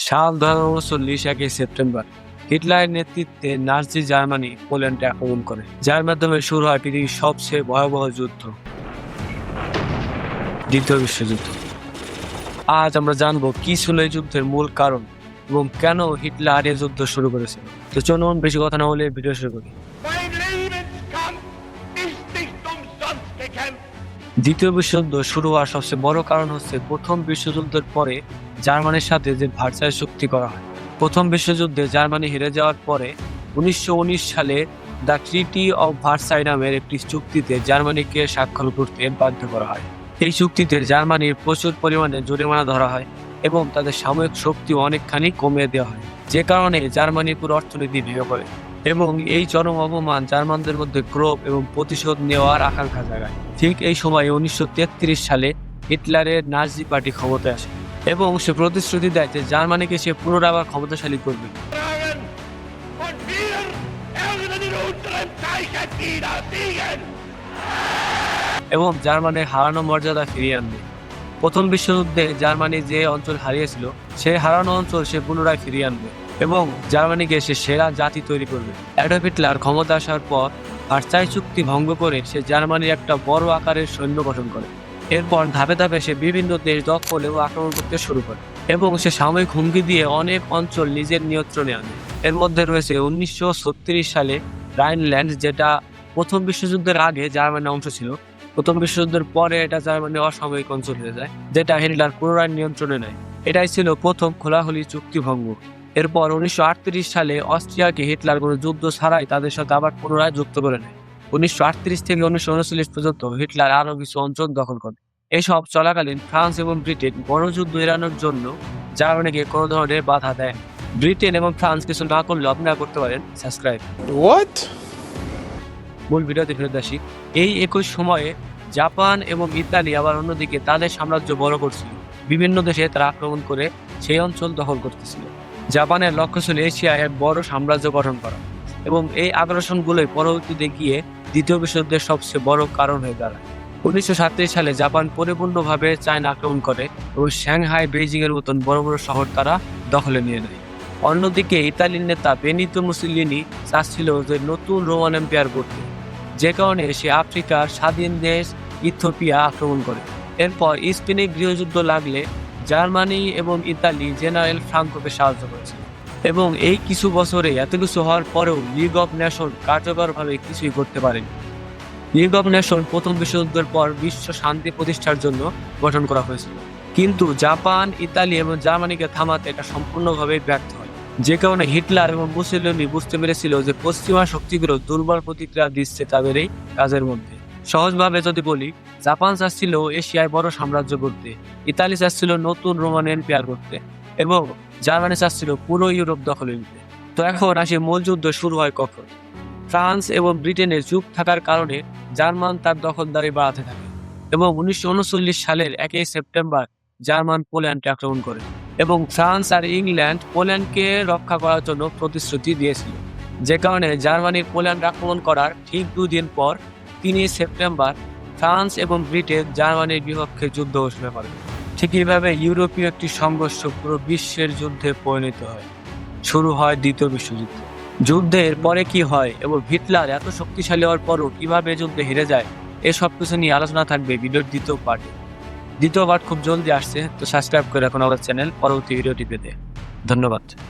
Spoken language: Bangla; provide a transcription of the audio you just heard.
সাল 1940 1 সেপ্টেম্বর হিটলারের নেতৃত্বে নাৎসি জার্মানি পোল্যান্ডে আক্রমণ করে, যার মাধ্যমে শুরু হয় পৃথিবীর সবচেয়ে ভয়াবহ যুদ্ধ, দ্বিতীয় বিশ্বযুদ্ধ। আজ আমরা জানবো কি ছিল এই যুদ্ধের মূল কারণ এবং কেন হিটলার এই যুদ্ধ শুরু করেছিল। তো চলুন বেশি কথা না বলে ভিডিও শুরু করি। দ্বিতীয় বিশ্বযুদ্ধ শুরু হওয়ার সবচেয়ে বড় কারণ হচ্ছে প্রথম বিশ্বযুদ্ধের পরে জার্মানির সাথে যে ভার্সাই চুক্তি করা হয়। প্রথম বিশ্বযুদ্ধে জার্মানি হেরে যাওয়ার পরে 1919 সালে দ্য ট্রিটি অফ ভার্সাই নামের একটি চুক্তিতে জার্মানিকে স্বাক্ষর করতে বাধ্য করা হয়। এই চুক্তিতে জার্মানির প্রচুর পরিমাণে জরিমানা ধরা হয় এবং তাদের সামরিক শক্তি অনেকখানি কমিয়ে দেওয়া হয়, যে কারণে জার্মানির পুরো অর্থনীতি ভেঙে পড়ে এবং এই চরম অপমান জার্মানদের মধ্যে ক্রোধ এবং প্রতিশোধ নেওয়ার আকাঙ্ক্ষা জাগায়। ঠিক এই সময় 1933 সালে হিটলারের নাৎসি পার্টি ক্ষমতায় আসে এবং সে প্রতিশ্রুতি দেয় যে জার্মানিকে সে পুনরায় আবার ক্ষমতাশালী করবে এবং জার্মানির হারানো মর্যাদা ফিরিয়ে আনবে। প্রথম বিশ্বযুদ্ধে জার্মানি যে অঞ্চল হারিয়েছিল সেই হারানো অঞ্চল সে পুনরায় ফিরিয়ে আনবে এবং জার্মানিকে সে সেরা জাতি তৈরি করবে। অ্যাডলফ হিটলার ক্ষমতা আসার পর ভার্সাই চুক্তি ভঙ্গ করে সে জার্মানির একটা বড় আকারের সৈন্য গঠন করে। এরপর ধাপে ধাপে সে বিভিন্ন দেশ দখল এবং আক্রমণ করতে শুরু করে এবং সে সাময়িক হুমকি দিয়ে অনেক অঞ্চল নিজের নিয়ন্ত্রণে আনে। এর মধ্যে রয়েছে 1936 সালে রাইনল্যান্ড, যেটা প্রথম বিশ্বযুদ্ধের আগে জার্মানির অংশ ছিল। প্রথম বিশ্বযুদ্ধের পরে এটা জার্মানির অসামরিক অঞ্চল হয়ে যায়, যেটা হিটলার পুনরায় নিয়ন্ত্রণে নেয়। এটাই ছিল প্রথম খোলাখুলি চুক্তিভঙ্গ। এরপর 1938 সালে অস্ট্রিয়াকে হিটলার কোনো যুদ্ধ ছাড়াই তাদের সাথে আবার পুনরায় যুক্ত করে নেয়। 1938 থেকে 1939 পর্যন্ত হিটলার আরও কিছু অঞ্চল দখল করে। এসব চলাকালীন ফ্রান্স এবং ব্রিটেন বড় যুদ্ধ এড়ানোর জন্য জার্মানিকে কোনো ধরনের বাধা দেয়। ব্রিটেন এবং ফ্রান্স কিছু না করলে আপনারা করতে পারেন সাবস্ক্রাইব। মূল ভিডিওতে ফেরত আসি। এই একই সময়ে জাপান এবং ইতালি আবার অন্যদিকে তাদের সাম্রাজ্য বড় করছিল। বিভিন্ন দেশে তারা আক্রমণ করে সেই অঞ্চল দখল করতেছিল। জাপানের লক্ষ্য ছিল এশিয়ায় এক বড় সাম্রাজ্য গঠন করা এবং এই আগ্রাসনগুলোই পরবর্তীতে গিয়ে দ্বিতীয় বিশ্বযুদ্ধের সবচেয়ে বড় কারণ হয়ে দাঁড়ায়। 1937 সালে জাপান পরিপূর্ণভাবে চায়না আক্রমণ করে এবং সাংহাই, বেইজিং এর মতন বড় বড় শহর তারা দখলে নিয়ে নেয়। অন্যদিকে ইতালির নেতা বেনিতো মুসোলিনি চাচ্ছিল যে নতুন রোমান এম্পায়ার করতে, যে কারণে সে আফ্রিকার স্বাধীন দেশ ইথিওপিয়া আক্রমণ করে। এরপর স্পেনে গৃহযুদ্ধ লাগলে জার্মানি এবং ইতালি জেনারেল ফ্রাঙ্কোকে সাহায্য করেছিল এবং এই কিছু বছরে এত কিছু হওয়ার পরেও লিগ অফ নেশন কার্যকরভাবে কিছুই করতে পারেনি। লিগ অফ নেশন প্রথম বিশ্বযুদ্ধের পর বিশ্ব শান্তি প্রতিষ্ঠার জন্য গঠন করা হয়েছিল, কিন্তু জাপান, ইতালি এবং জার্মানিকে থামাতে এটা সম্পূর্ণভাবে ব্যর্থ হয়, যে কারণে হিটলার এবং মুসোলিনি বুঝতে পেরেছিল যে পশ্চিমা শক্তিগুলো দুর্বল প্রতিক্রিয়া দিচ্ছে তাদের এই কাজের মধ্যে। সহজভাবে যদি বলি, জাপান চাচ্ছিল এশিয়ায় বড় সাম্রাজ্য করতে, ইতালি চাচ্ছিল নতুন রোমান এম্পায়ার করতে এবং জার্মানি চাচ্ছিল পুরো ইউরোপ দখলে নিতে। তো এখন আসি মূল যুদ্ধ শুরু হয় কখন। ফ্রান্স এবং ব্রিটেনের যুগ থাকার কারণে জার্মান তার দখলদারি বাড়াতে থাকে এবং 1939 সালের 1 সেপ্টেম্বর জার্মান পোল্যান্ডে আক্রমণ করে এবং ফ্রান্স আর ইংল্যান্ড পোল্যান্ডকে রক্ষা করার জন্য প্রতিশ্রুতি দিয়েছিল, যে কারণে জার্মানির পোল্যান্ড আক্রমণ করার ঠিক 2 দিন পর 3 সেপ্টেম্বর ফ্রান্স এবং ব্রিটেন জার্মানির বিপক্ষে যুদ্ধ ঘোষণা করে। ঠিক এইভাবে ইউরোপীয় একটি সংঘর্ষ পুরো বিশ্বের যুদ্ধে পরিণত হয়। শুরু হয় দ্বিতীয় বিশ্বযুদ্ধ। যুদ্ধের পরে কি হয় এবং হিটলার এত শক্তিশালী হওয়ার পরও কিভাবে যুদ্ধে হেরে যায়, এসব কিছু নিয়ে আলোচনা থাকবে ভিডিওর দ্বিতীয় পার্টে। দ্বিতীয় পার্ট খুব জলদি আসছে, তো সাবস্ক্রাইব করে রাখুন আমাদের চ্যানেল পরবর্তী ভিডিওটি পেতে। ধন্যবাদ।